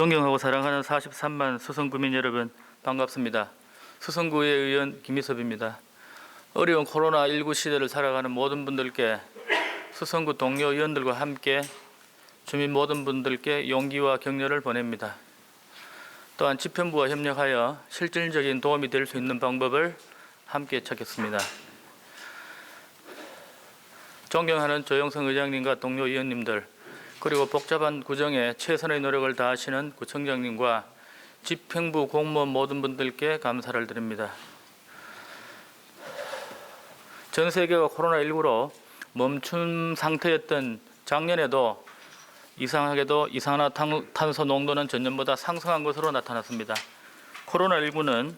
존경하고 사랑하는 43만 수성구민 여러분, 반갑습니다. 수성구의 의원 김희섭입니다. 어려운 코로나19 시대를 살아가는 모든 분들께, 수성구 동료 의원들과 함께 주민 모든 분들께 용기와 격려를 보냅니다. 또한 집행부와 협력하여 실질적인 도움이 될 수 있는 방법을 함께 찾겠습니다. 존경하는 조영성 의장님과 동료 의원님들, 그리고 복잡한 구정에 최선의 노력을 다하시는 구청장님과 집행부 공무원 모든 분들께 감사를 드립니다. 전 세계가 코로나19로 멈춘 상태였던 작년에도 이상하게도 이산화탄소 농도는 전년보다 상승한 것으로 나타났습니다. 코로나19는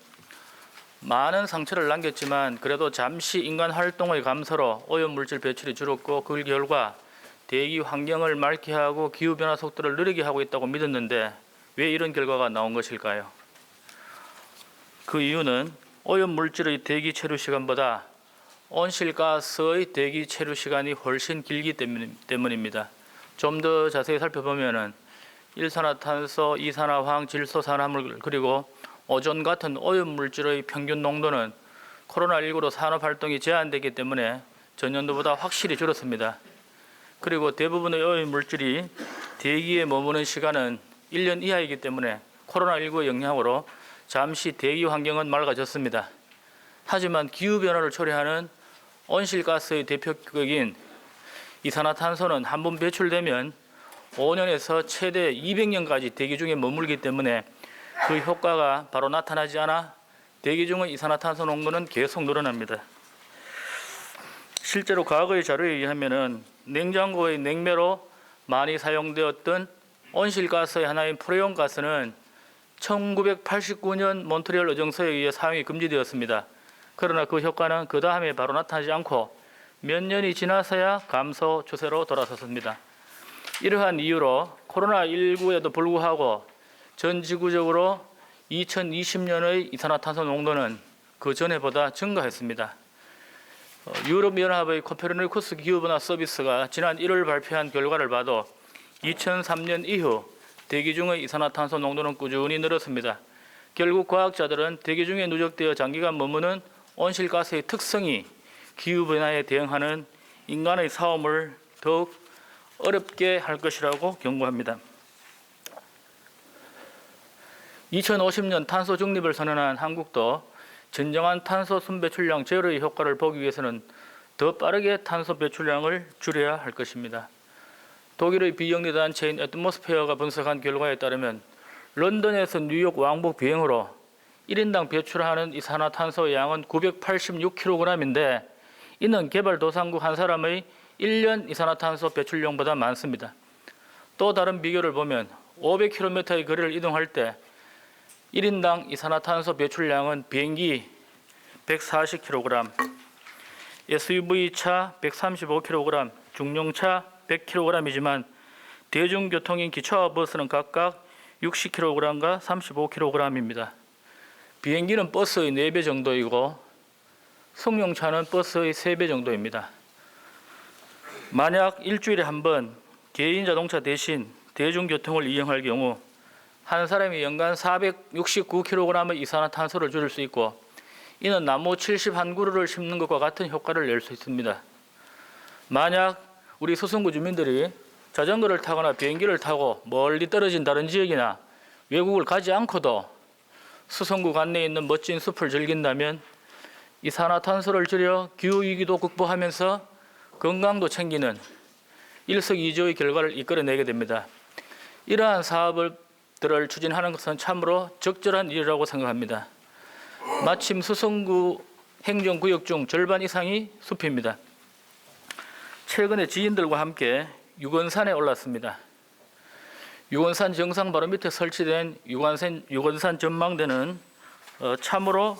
많은 상처를 남겼지만 그래도 잠시 인간 활동의 감소로 오염물질 배출이 줄었고, 그 결과 대기 환경을 맑게 하고 기후변화 속도를 느리게 하고 있다고 믿었는데 왜 이런 결과가 나온 것일까요? 그 이유는 오염물질의 대기 체류 시간보다 온실가스의 대기 체류 시간이 훨씬 길기 때문입니다. 좀 더 자세히 살펴보면 일산화탄소, 이산화황, 질소산화물, 그리고 오존 같은 오염물질의 평균 농도는 코로나19로 산업활동이 제한되기 때문에 전년도보다 확실히 줄었습니다. 그리고 대부분의 오염물질이 대기에 머무는 시간은 1년 이하이기 때문에 코로나19의 영향으로 잠시 대기 환경은 맑아졌습니다. 하지만 기후변화를 초래하는 온실가스의 대표격인 이산화탄소는 한번 배출되면 5년에서 최대 200년까지 대기 중에 머물기 때문에 그 효과가 바로 나타나지 않아 대기 중의 이산화탄소 농도는 계속 늘어납니다. 실제로 과거의 자료에 의하면 냉장고의 냉매로 많이 사용되었던 온실가스의 하나인 프레온가스는 1989년 몬트리올 의정서에 의해 사용이 금지되었습니다. 그러나 그 효과는 그 다음에 바로 나타나지 않고 몇 년이 지나서야 감소 추세로 돌아섰습니다. 이러한 이유로 코로나19에도 불구하고 전 지구적으로 2020년의 이산화탄소 농도는 그 전에보다 증가했습니다. 유럽연합의 코페르니쿠스 기후변화 서비스가 지난 1월 발표한 결과를 봐도 2003년 이후 대기 중의 이산화탄소 농도는 꾸준히 늘었습니다. 결국 과학자들은 대기 중에 누적되어 장기간 머무는 온실가스의 특성이 기후변화에 대응하는 인간의 싸움을 더욱 어렵게 할 것이라고 경고합니다. 2050년 탄소 중립을 선언한 한국도 진정한 탄소 순배출량 제로의 효과를 보기 위해서는 더 빠르게 탄소 배출량을 줄여야 할 것입니다. 독일의 비영리 단체인 애트모스페어가 분석한 결과에 따르면 런던에서 뉴욕 왕복 비행으로 1인당 배출하는 이산화탄소의 양은 986kg인데 이는 개발도상국 한 사람의 1년 이산화탄소 배출량보다 많습니다. 또 다른 비교를 보면 500km의 거리를 이동할 때 1인당 이산화탄소 배출량은 비행기 140kg, SUV차 135kg, 중용차 100kg이지만 대중교통인 기차와 버스는 각각 60kg과 35kg입니다. 비행기는 버스의 4배 정도이고 승용차는 버스의 3배 정도입니다. 만약 일주일에 한 번 개인 자동차 대신 대중교통을 이용할 경우 한 사람이 연간 469kg의 이산화탄소를 줄일 수 있고, 이는 나무 71그루를 심는 것과 같은 효과를 낼 수 있습니다. 만약 우리 수성구 주민들이 자전거를 타거나 비행기를 타고 멀리 떨어진 다른 지역이나 외국을 가지 않고도 수성구 관내에 있는 멋진 숲을 즐긴다면 이산화탄소를 줄여 기후위기도 극복하면서 건강도 챙기는 일석이조의 결과를 이끌어내게 됩니다. 이러한 사업들을 추진하는 것은 참으로 적절한 일이라고 생각합니다. 마침 수성구 행정구역 중 절반 이상이 숲입니다. 최근에 지인들과 함께 유건산에 올랐습니다. 유건산 정상 바로 밑에 설치된 유건산 전망대는 참으로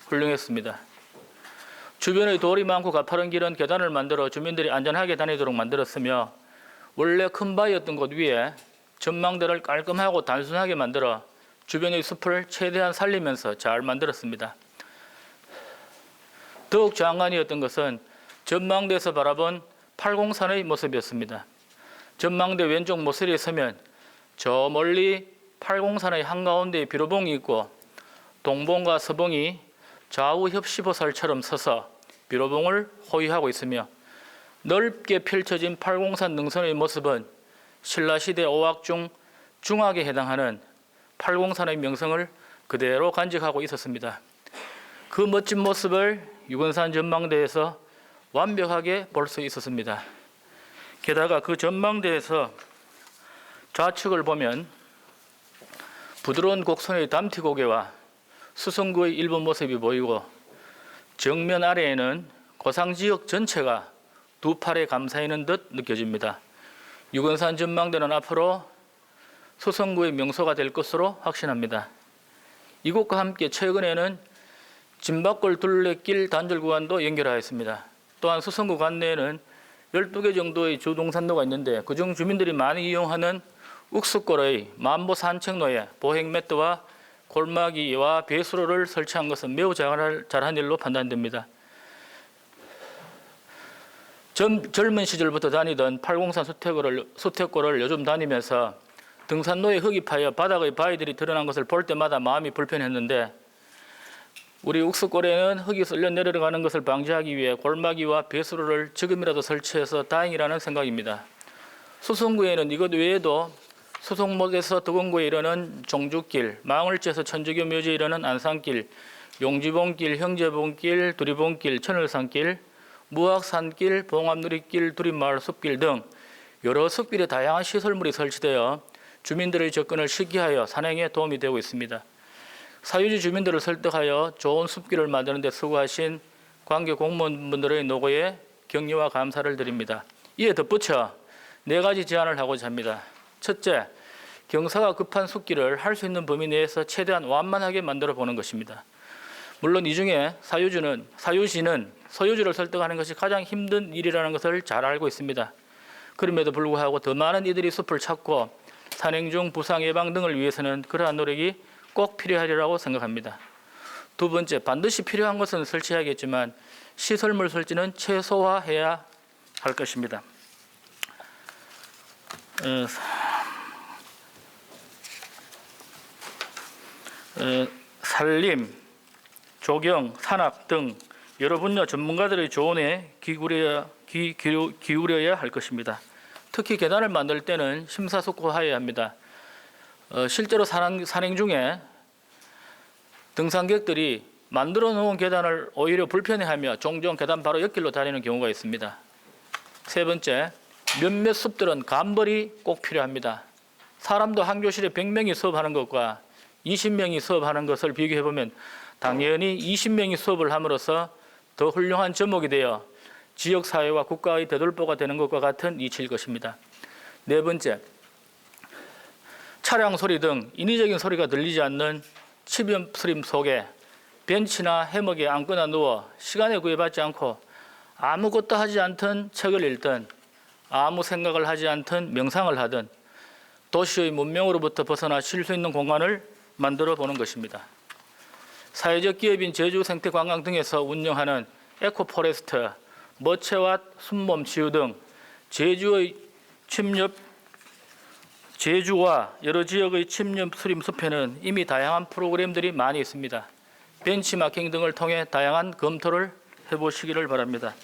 훌륭했습니다. 주변에 돌이 많고 가파른 길은 계단을 만들어 주민들이 안전하게 다니도록 만들었으며, 원래 큰 바위였던 곳 위에 전망대를 깔끔하고 단순하게 만들어 주변의 숲을 최대한 살리면서 잘 만들었습니다. 더욱 장관이었던 것은 전망대에서 바라본 팔공산의 모습이었습니다. 전망대 왼쪽 모서리에 서면 저 멀리 팔공산의 한가운데에 비로봉이 있고 동봉과 서봉이 좌우 협시보살처럼 서서 비로봉을 호위하고 있으며 넓게 펼쳐진 팔공산 능선의 모습은 신라시대 오악 중 중악에 해당하는 팔공산의 명성을 그대로 간직하고 있었습니다. 그 멋진 모습을 유건산 전망대에서 완벽하게 볼 수 있었습니다. 게다가 그 전망대에서 좌측을 보면 부드러운 곡선의 담티고개와 수성구의 일부 모습이 보이고 정면 아래에는 고상지역 전체가 두 팔에 감싸 있는 듯 느껴집니다. 유건산 전망대는 앞으로 수성구의 명소가 될 것으로 확신합니다. 이곳과 함께 최근에는 진박골 둘레길 단절 구간도 연결하였습니다. 또한 수성구 관내에는 12개 정도의 주동산로가 있는데 그중 주민들이 많이 이용하는 욱수골의 만보 산책로에 보행 매트와 골마기와 배수로를 설치한 것은 매우 잘한 일로 판단됩니다. 젊은 시절부터 다니던 팔공산 수택골을 요즘 다니면서 등산로에 흙이 파여 바닥의 바위들이 드러난 것을 볼 때마다 마음이 불편했는데 우리 욱수골에는 흙이 쓸려 내려가는 것을 방지하기 위해 골마기와 배수로를 지금이라도 설치해서 다행이라는 생각입니다. 수성구에는 이것 외에도 수성목에서 덕원구에 이르는 종주길, 망을지에서 천주교 묘지에 이르는 안산길, 용지봉길, 형제봉길, 두리봉길, 천을산길, 무학산길, 봉암누리길, 두리마을 숲길 등 여러 숲길에 다양한 시설물이 설치되어 주민들의 접근을 쉽게 하여 산행에 도움이 되고 있습니다. 사유지 주민들을 설득하여 좋은 숲길을 만드는 데 수고하신 관계 공무원분들의 노고에 격려와 감사를 드립니다. 이에 덧붙여 4가지 제안을 하고자 합니다. 첫째, 경사가 급한 숲길을 할 수 있는 범위 내에서 최대한 완만하게 만들어 보는 것입니다. 물론 이 중에 사유지는 소유주를 설득하는 것이 가장 힘든 일이라는 것을 잘 알고 있습니다. 그럼에도 불구하고 더 많은 이들이 숲을 찾고 산행 중 부상 예방 등을 위해서는 그러한 노력이 꼭 필요하리라고 생각합니다. 두 번째, 반드시 필요한 것은 설치해야겠지만 시설물 설치는 최소화해야 할 것입니다. 산림, 조경, 산악 등 여러 분야 전문가들의 조언에 기울여야 할 것입니다. 특히 계단을 만들 때는 심사숙고하여야 합니다. 실제로 산행 중에 등산객들이 만들어 놓은 계단을 오히려 불편해하며 종종 계단 바로 옆길로 다니는 경우가 있습니다. 세 번째, 몇몇 숲들은 감벌이 꼭 필요합니다. 사람도 한 교실에 100명이 수업하는 것과 20명이 수업하는 것을 비교해보면 당연히 20명이 수업을 함으로써 더 훌륭한 접목이 되어 지역사회와 국가의 대돌보가 되는 것과 같은 이치일 것입니다. 네 번째, 차량 소리 등 인위적인 소리가 들리지 않는 치변스림 속에 벤치나 해먹에 앉거나 누워 시간에 구애받지 않고 아무것도 하지 않든 책을 읽든 아무 생각을 하지 않든 명상을 하든 도시의 문명으로부터 벗어나 쉴 수 있는 공간을 만들어 보는 것입니다. 사회적 기업인 제주생태관광 등에서 운영하는 에코포레스트, 머체와 순몸 치유 등 제주와 여러 지역의 침엽 수림 숲에는 이미 다양한 프로그램들이 많이 있습니다. 벤치마킹 등을 통해 다양한 검토를 해보시기를 바랍니다.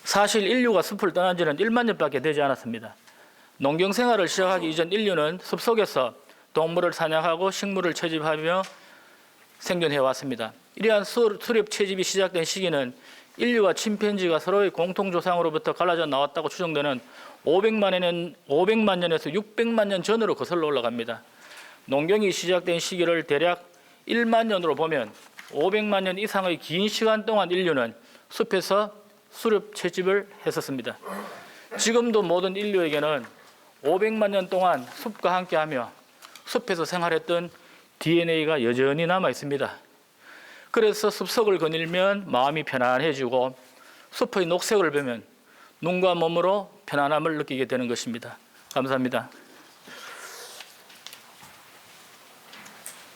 사실 인류가 숲을 떠난 지는 1만 년밖에 되지 않았습니다. 농경생활을 시작하기 이전 인류는 숲속에서 동물을 사냥하고 식물을 채집하며 생존해 왔습니다. 이러한 수렵 채집이 시작된 시기는 인류와 침팬지가 서로의 공통조상으로부터 갈라져 나왔다고 추정되는 500만 년에서 600만 년 전으로 거슬러 올라갑니다. 농경이 시작된 시기를 대략 1만 년으로 보면 500만 년 이상의 긴 시간 동안 인류는 숲에서 수렵 채집을 했었습니다. 지금도 모든 인류에게는 500만 년 동안 숲과 함께하며 숲에서 생활했던 DNA가 여전히 남아 있습니다. 그래서 숲속을 거닐면 마음이 편안해지고 숲의 녹색을 보면 눈과 몸으로 편안함을 느끼게 되는 것입니다. 감사합니다.